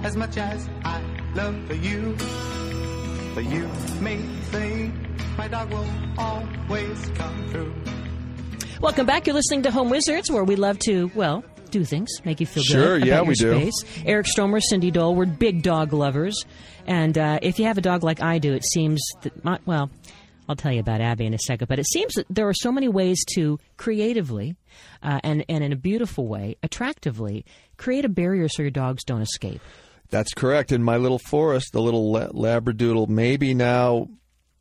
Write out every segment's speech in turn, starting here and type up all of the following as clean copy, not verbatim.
as much as I love you. But you may think my dog will always come through. Welcome back. You're listening to Home Wizards, where we love to, well, do things, make you feel good yeah, about we your do. space. Eric Stromer, Cindy Dole, we're big dog lovers. And if you have a dog like I do, it seems that, well, I'll tell you about Abby in a second, but it seems that there are so many ways to creatively and in a beautiful way, attractively, create a barrier so your dogs don't escape. That's correct. In my little Forrest, the little Labradoodle, maybe now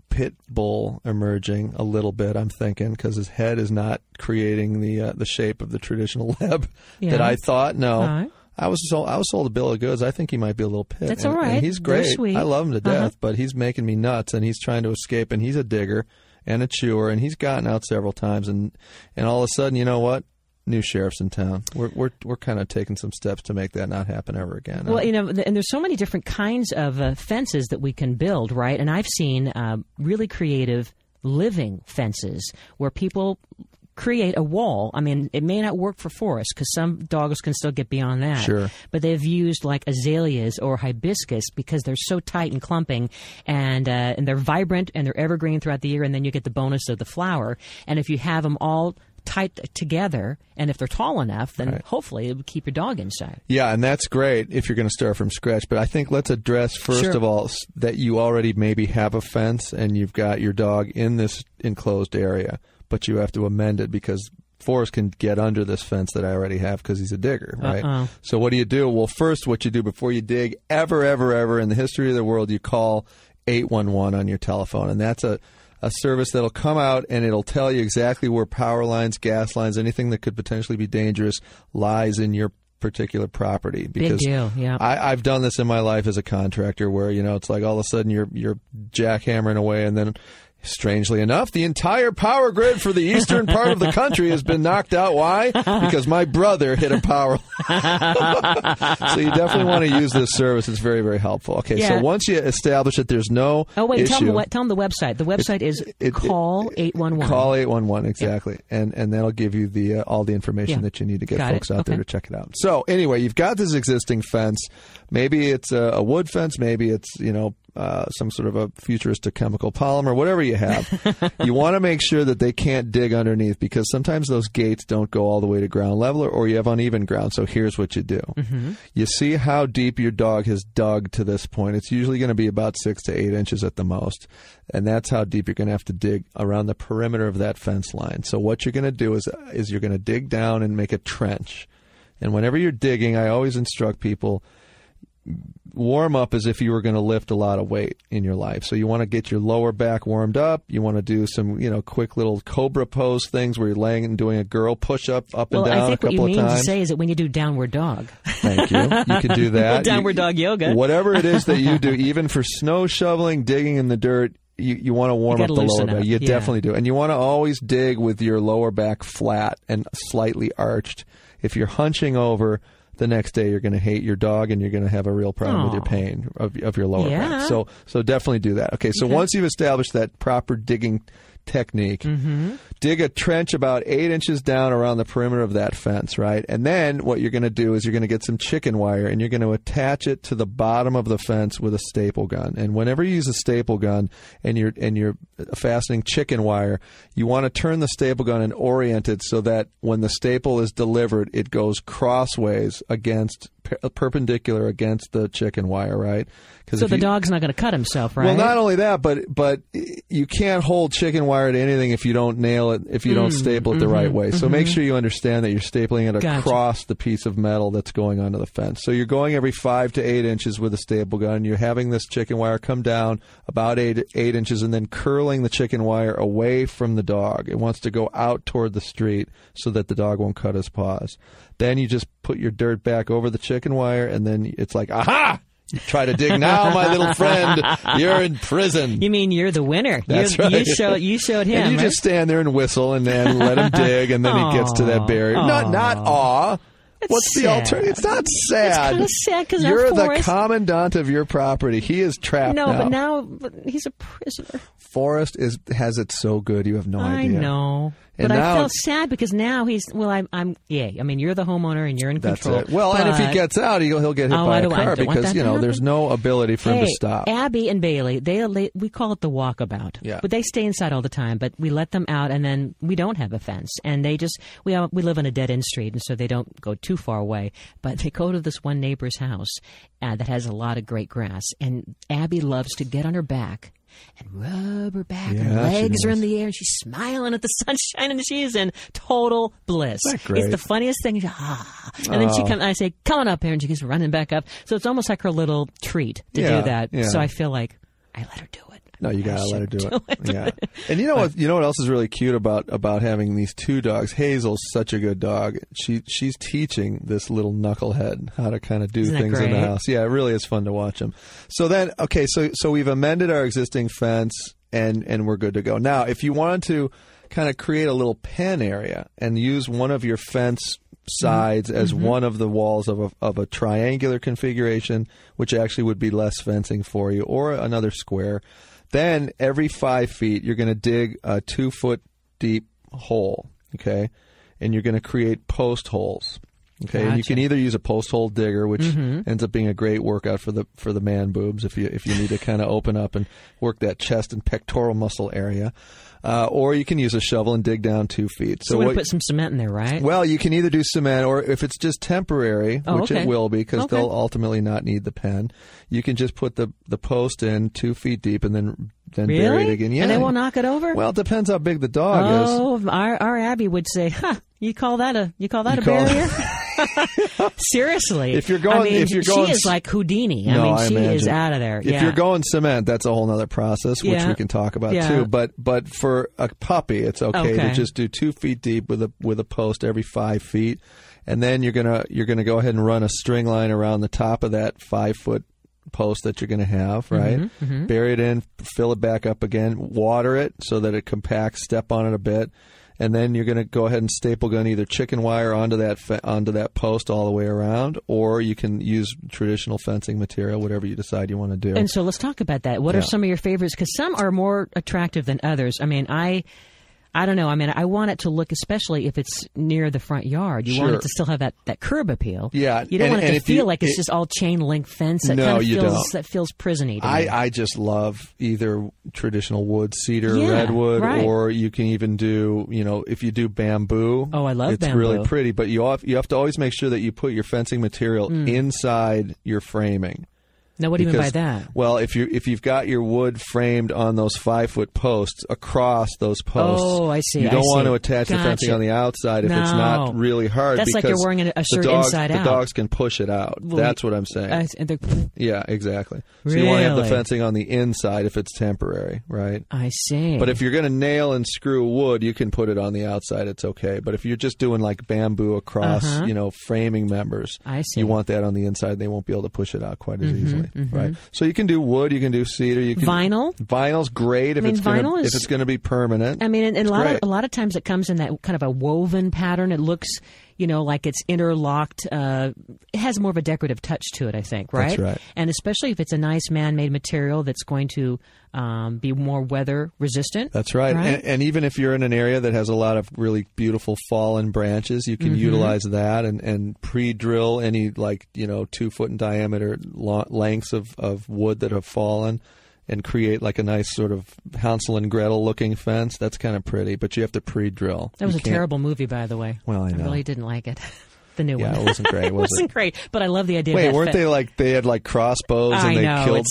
pit bull emerging a little bit, I'm thinking, because his head is not creating the shape of the traditional lab that I thought. No. Right. I was sold a bill of goods. I think he might be a little pit. That's all right. And he's great. They're sweet. I love him to death, but he's making me nuts, and he's trying to escape, and he's a digger and a chewer, and he's gotten out several times, and all of a sudden, you know what? New sheriff's in town. We're kind of taking some steps to make that not happen ever again. Well, you know, and there's so many different kinds of fences that we can build, right? And I've seen really creative living fences where people create a wall. I mean, it may not work for Forrest because some dogs can still get beyond that. Sure. But they've used like azaleas or hibiscus because they're so tight and clumping, and they're vibrant and they're evergreen throughout the year, and then you get the bonus of the flower. And if you have them all tight together, and if they're tall enough, then hopefully it would keep your dog inside. Yeah, and that's great if you're going to start from scratch. But I think let's address first of all that you already maybe have a fence and you've got your dog in this enclosed area, but you have to amend it because Forrest can get under this fence that I already have because he's a digger, right? So what do? Well, first what you do before you dig ever in the history of the world, you call 811 on your telephone, and that's a service that'll come out and it'll tell you exactly where power lines, gas lines, anything that could potentially be dangerous lies in your particular property. Because big deal, yeah. I've done this in my life as a contractor where, you know, it's like all of a sudden you're jackhammering away, and then strangely enough, the entire power grid for the eastern part of the country has been knocked out. Why? Because my brother hit a power line. So you definitely want to use this service. It's very, very helpful. Okay, so once you establish that there's no issue. Tell them the website. The website is Call 811. Call 811, exactly. And that'll give you all the information that you need to get folks out there to check it out. So anyway, you've got this existing fence. Maybe it's a wood fence. Maybe it's, some sort of a futuristic chemical polymer, whatever you have. You want to make sure that they can't dig underneath, because sometimes those gates don't go all the way to ground level, or you have uneven ground. So here's what you do. You see how deep your dog has dug to this point. It's usually going to be about 6 to 8 inches at the most. And that's how deep you're going to have to dig around the perimeter of that fence line. So what you're going to do is you're going to dig down and make a trench. And whenever you're digging, I always instruct people, warm up as if you were going to lift a lot of weight in your life. So you want to get your lower back warmed up. You want to do some, quick little cobra pose things where you're laying and doing a girl push-up up and down a couple of times. I think what you mean to say is that when you do downward dog. Thank you. You can do that. Downward dog yoga. Whatever it is that you do, even for snow shoveling, digging in the dirt, you want to warm up the lower back. You definitely do. And you want to always dig with your lower back flat and slightly arched. If you're hunching over, the next day you're going to hate your dog and you're going to have a real problem with your pain of your lower back. So definitely do that. Okay, so once you've established that proper digging technique, dig a trench about 8 inches down around the perimeter of that fence, right? And then what you're going to do is you're going to get some chicken wire and you're going to attach it to the bottom of the fence with a staple gun. And whenever you use a staple gun and you're fastening chicken wire, you want to turn the staple gun and orient it so that when the staple is delivered, it goes crossways perpendicular against the chicken wire, right? So the dog's not going to cut himself, right? Well, not only that, but you can't hold chicken wire to anything if you don't nail it, if you don't staple it the right way. So make sure you understand that you're stapling it across the piece of metal that's going onto the fence. So you're going every 5 to 8 inches with a staple gun. You're having this chicken wire come down about 8 inches and then curling the chicken wire away from the dog. It wants to go out toward the street so that the dog won't cut his paws. Then you just put your dirt back over the chicken wire, and then it's like, aha! You try to dig now, my little friend. You're in prison. You mean you're the winner? That's right. You showed him. And you just stand there and whistle and then let him dig, and then he gets to that barrier. Not awe. What's the alternative? It's not sad. It's kind of sad because you're the commandant of your property. He is trapped now. But he's a prisoner. Forrest has it so good. You have no idea. I know. And but now, I felt sad because now he's, I'm yay. I mean, you're the homeowner and you're in control. That's it. Well, and if he gets out, he'll get hit by a car because, there's no ability for him to stop. Abby and Bailey, we call it the walkabout. Yeah. But they stay inside all the time, but we let them out and then we don't have a fence. And they just, we live on a dead end street and so they don't go too far away. But they go to this one neighbor's house that has a lot of great grass. And Abby loves to get on her back and rub her back. Her legs are in the air, and she's smiling at the sunshine, and she's in total bliss. Isn't that great? It's the funniest thing. And then she comes. I say, "Come on up here," and she goes running back up. So it's almost like her little treat to do that. Yeah. So I feel like I let her do it. No, you gotta let her do it. Yeah. And you know what? You know what else is really cute about having these two dogs? Hazel's such a good dog. She's teaching this little knucklehead how to kind of do things in the house. Yeah, it really is fun to watch him. So then, okay, so we've amended our existing fence and we're good to go. Now, if you wanted to kind of create a little pen area and use one of your fence sides as one of the walls of a triangular configuration, which actually would be less fencing for you, or another square. Then every 5 feet, you're going to dig a 2-foot deep hole, okay? And you're going to create post holes, okay? Gotcha. And you can either use a post hole digger, which ends up being a great workout for the man boobs if you need to kind of open up and work that chest and pectoral muscle area. Or you can use a shovel and dig down 2 feet. So we're going to put some cement in there, right? Well, you can either do cement, or if it's just temporary, which it will be because they'll ultimately not need the pen, you can just put the post in 2 feet deep and then bury it again. Yeah. And they won't knock it over? Well, it depends how big the dog is. Oh, our Abby would say, you call that a barrier? Seriously. If you're going, she is like Houdini. She is out of there. If you're going cement, that's a whole other process, which we can talk about too. But for a puppy, it's okay to just do 2 feet deep with a post every 5 feet, and then you're gonna go ahead and run a string line around the top of that 5-foot post that you're going to have, right? Bury it in, fill it back up again, water it so that it compacts, step on it a bit. And then you're going to go ahead and staple gun either chicken wire onto that post all the way around, or you can use traditional fencing material, whatever you decide you want to do. And so let's talk about that. What are some of your favorites? Because some are more attractive than others. I mean, I don't know. I mean, I want it to look, especially if it's near the front yard. You want it to still have that curb appeal. Yeah. You don't want it to feel like it's just all chain link fence. That feels prison-y to me. I just love either traditional wood, cedar, redwood, or you can even do, if you do bamboo. Oh, I love bamboo. It's really pretty, but you have to always make sure that you put your fencing material inside your framing. Now, what do you mean by that? Well, if you've got your wood framed on those 5-foot posts across those posts, I see. You don't want to attach the fencing on the outside if it's not really hard. That's like you're wearing a shirt inside out. The dogs can push it out. That's what I'm saying. Yeah, exactly. So really? You want to have the fencing on the inside if it's temporary, right? I see. But if you're going to nail and screw wood, you can put it on the outside. It's okay. But if you're just doing like bamboo across, framing members, I see. You want that on the inside. They won't be able to push it out quite as easily. Right. So you can do wood, you can do cedar, vinyl. Vinyl's great if it's going to be permanent. I mean, and a lot of times it comes in that kind of a woven pattern. It looks, like it's interlocked. It has more of a decorative touch to it, I think, right? That's right. And especially if it's a nice man-made material that's going to be more weather resistant. That's right. And even if you're in an area that has a lot of really beautiful fallen branches, you can utilize that and pre-drill any 2 foot in diameter lengths of wood that have fallen and create like a nice sort of Hansel and Gretel looking fence. That's kind of pretty, but you have to pre-drill. That was a terrible movie, by the way. Well, I know. I really didn't like it. The new one. Yeah, it wasn't great, was it? Wasn't great, but I love the idea of that. Wait, weren't they had like crossbows and they killed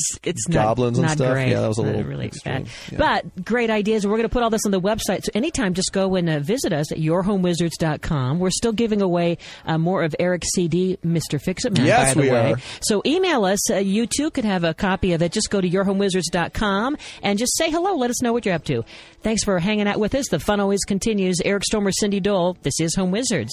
goblins and stuff? Great. Yeah, that was a little really extreme. Bad. Yeah. But great ideas. We're going to put all this on the website, so anytime just go and visit us at yourhomewizards.com. We're still giving away more of Eric's CD, Mr. Fix-It Man, by the way. Are. So email us. You too could have a copy of it. Just go to yourhomewizards.com and just say hello. Let us know what you're up to. Thanks for hanging out with us. The fun always continues. Eric Stormer, Cindy Dole. This is Home Wizards.